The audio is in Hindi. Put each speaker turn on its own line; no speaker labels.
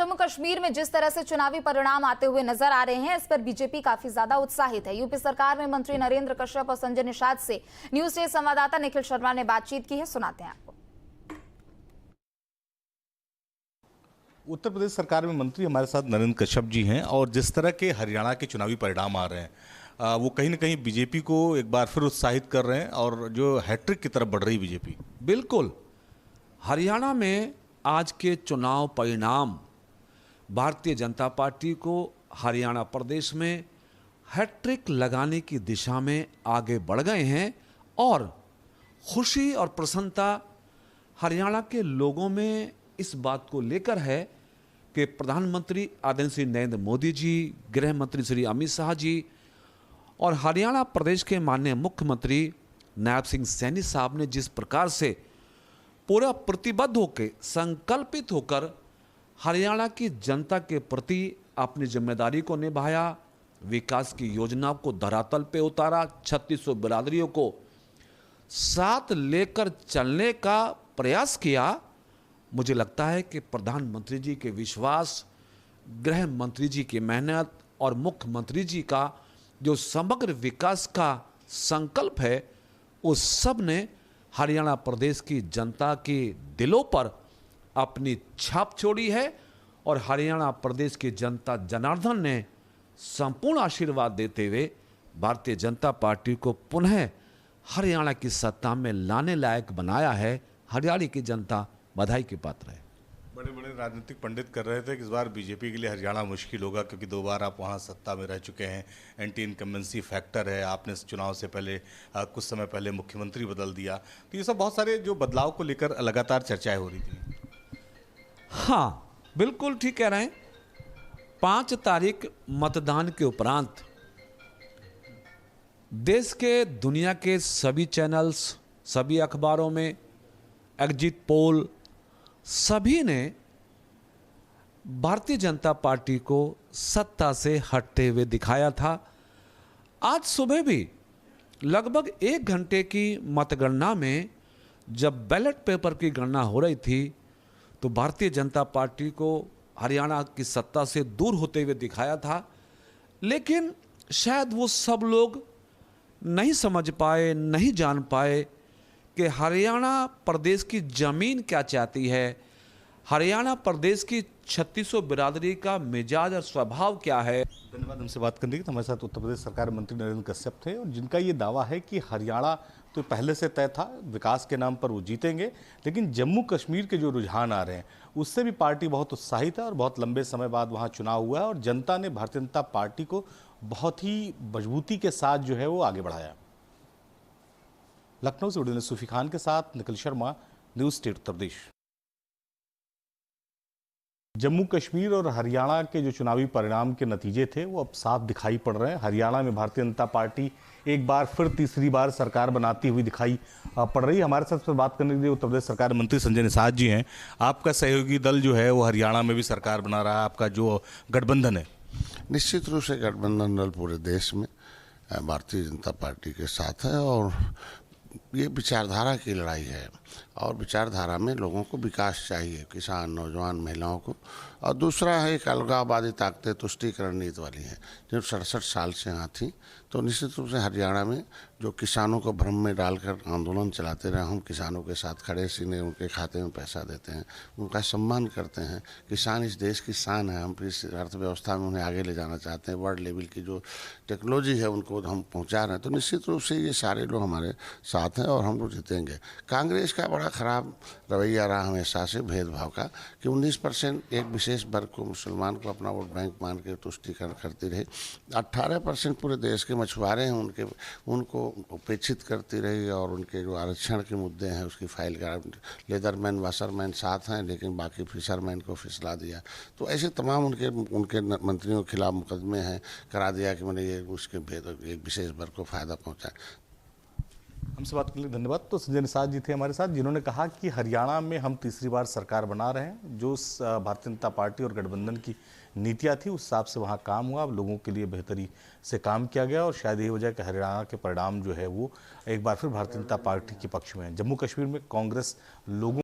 जम्मू कश्मीर में जिस तरह से चुनावी परिणाम आते हुए नजर आ रहे हैं, इस पर बीजेपी काफी ज्यादा उत्साहित है। यूपी सरकार में मंत्री नरेंद्र कश्यप और संजय निषाद से न्यूज डे संवाददाता निखिल शर्मा ने बातचीत की है, सुनाते हैं आपको।
उत्तर प्रदेश सरकार में मंत्री हमारे साथ नरेंद्र कश्यप जी हैं और जिस तरह के हरियाणा के चुनावी परिणाम आ रहे हैं वो कहीं ना कहीं बीजेपी को एक बार फिर उत्साहित कर रहे हैं और जो हैट्रिक की तरफ बढ़ रही बीजेपी।
बिल्कुल, हरियाणा में आज के चुनाव परिणाम भारतीय जनता पार्टी को हरियाणा प्रदेश में हैट्रिक लगाने की दिशा में आगे बढ़ गए हैं और खुशी और प्रसन्नता हरियाणा के लोगों में इस बात को लेकर है कि प्रधानमंत्री आदरणीय श्री नरेंद्र मोदी जी, गृह मंत्री श्री अमित शाह जी और हरियाणा प्रदेश के माननीय मुख्यमंत्री नायब सिंह सैनी साहब ने जिस प्रकार से पूरा प्रतिबद्ध होकर, संकल्पित होकर हरियाणा की जनता के प्रति अपनी जिम्मेदारी को निभाया, विकास की योजना को धरातल पे उतारा, 3600 बिरादरियों को साथ लेकर चलने का प्रयास किया। मुझे लगता है कि प्रधानमंत्री जी के विश्वास, गृह मंत्री जी की मेहनत और मुख्यमंत्री जी का जो समग्र विकास का संकल्प है, उस सब ने हरियाणा प्रदेश की जनता के दिलों पर अपनी छाप छोड़ी है और हरियाणा प्रदेश की जनता जनार्दन ने संपूर्ण आशीर्वाद देते हुए भारतीय जनता पार्टी को पुनः हरियाणा की सत्ता में लाने लायक बनाया है। हरियाणा की जनता बधाई की पात्र है।
बड़े बड़े राजनीतिक पंडित कर रहे थे कि इस बार बीजेपी के लिए हरियाणा मुश्किल होगा क्योंकि 2 बार आप वहां सत्ता में रह चुके हैं, एंटी इनकम्बेंसी फैक्टर है, आपने इस चुनाव से पहले कुछ समय पहले मुख्यमंत्री बदल दिया, तो ये सब बहुत सारे जो बदलाव को लेकर लगातार चर्चाएं हो रही थी।
हाँ, बिल्कुल ठीक कह रहे हैं। 5 तारीख मतदान के उपरांत देश के, दुनिया के सभी चैनल्स, सभी अखबारों में एग्जिट पोल सभी ने भारतीय जनता पार्टी को सत्ता से हटते हुए दिखाया था। आज सुबह भी लगभग 1 घंटे की मतगणना में जब बैलेट पेपर की गणना हो रही थी तो भारतीय जनता पार्टी को हरियाणा की सत्ता से दूर होते हुए दिखाया था, लेकिन शायद वो सब लोग नहीं समझ पाए, नहीं जान पाए कि हरियाणा प्रदेश की ज़मीन क्या चाहती है, हरियाणा प्रदेश की 3600 बिरादरी का मिजाज और स्वभाव क्या है।
धन्यवाद हमसे बात करने की। तो हमारे साथ उत्तर प्रदेश सरकार मंत्री नरेंद्र कश्यप थे और जिनका ये दावा है कि हरियाणा तो पहले से तय था, विकास के नाम पर वो जीतेंगे, लेकिन जम्मू कश्मीर के जो रुझान आ रहे हैं उससे भी पार्टी बहुत उत्साहित है और बहुत लंबे समय बाद वहाँ चुनाव हुआ है और जनता ने भारतीय जनता पार्टी को बहुत ही मजबूती के साथ जो है वो आगे बढ़ाया। लखनऊ से उड़ने सूफी खान के साथ निखिल शर्मा, न्यूज स्टेट उत्तर प्रदेश। जम्मू कश्मीर और हरियाणा के जो चुनावी परिणाम के नतीजे थे वो अब साफ दिखाई पड़ रहे हैं। हरियाणा में भारतीय जनता पार्टी एक बार फिर तीसरी बार सरकार बनाती हुई दिखाई पड़ रही है। हमारे साथ बात करने के लिए उत्तर प्रदेश सरकार मंत्री संजय निषाद जी हैं। आपका सहयोगी दल जो है वो हरियाणा में भी सरकार बना रहा है, आपका जो गठबंधन है।
निश्चित रूप से गठबंधन दल पूरे देश में भारतीय जनता पार्टी के साथ है और ये विचारधारा की लड़ाई है और विचारधारा में लोगों को विकास चाहिए, किसान, नौजवान, महिलाओं को। और दूसरा है एक अलगाववादी ताकतें तुष्टीकरण नीति वाली हैं जो 67 साल से यहाँ थी। तो निश्चित रूप से हरियाणा में जो किसानों को भ्रम में डालकर आंदोलन चलाते रहे, हम किसानों के साथ खड़े सीने उनके खाते में पैसा देते हैं, उनका सम्मान करते हैं। किसान इस देश की शान है, हम इस अर्थव्यवस्था में उन्हें आगे ले जाना चाहते हैं। वर्ल्ड लेवल की जो टेक्नोलॉजी है उनको हम पहुँचा रहे हैं। तो निश्चित रूप से ये सारे लोग हमारे साथ हैं और हम लोग जीतेंगे। कांग्रेस का बड़ा खराब रवैया रहा हमेशा से, भेदभाव का, कि 19% एक विशेष वर्ग को, मुसलमान को अपना वोट बैंक मान के तुष्टीकरण करती रही। 18% पूरे देश के मछुआरे हैं उनको उपेक्षित करती रही और उनके जो आरक्षण के मुद्दे हैं उसकी फाइल का, लेदरमैन, वाशरमैन साथ हैं लेकिन बाकी फिशरमैन को फिसला दिया। तो ऐसे तमाम उनके मंत्रियों के खिलाफ मुकदमे हैं, करा दिया कि मैंने ये उसके भेद एक विशेष वर्ग को फ़ायदा पहुँचा।
हमसे बात करने के लिए धन्यवाद। तो संजय निषाद जी थे हमारे साथ जिन्होंने कहा कि हरियाणा में हम तीसरी बार सरकार बना रहे हैं। जो भारतीय जनता पार्टी और गठबंधन की नीतियां थी उस हिसाब से वहाँ काम हुआ, अब लोगों के लिए बेहतरी से काम किया गया और शायद यही वजह है कि हरियाणा के परिणाम जो है वो एक बार फिर भारतीय जनता पार्टी के पक्ष में है। जम्मू कश्मीर में कांग्रेस लोगों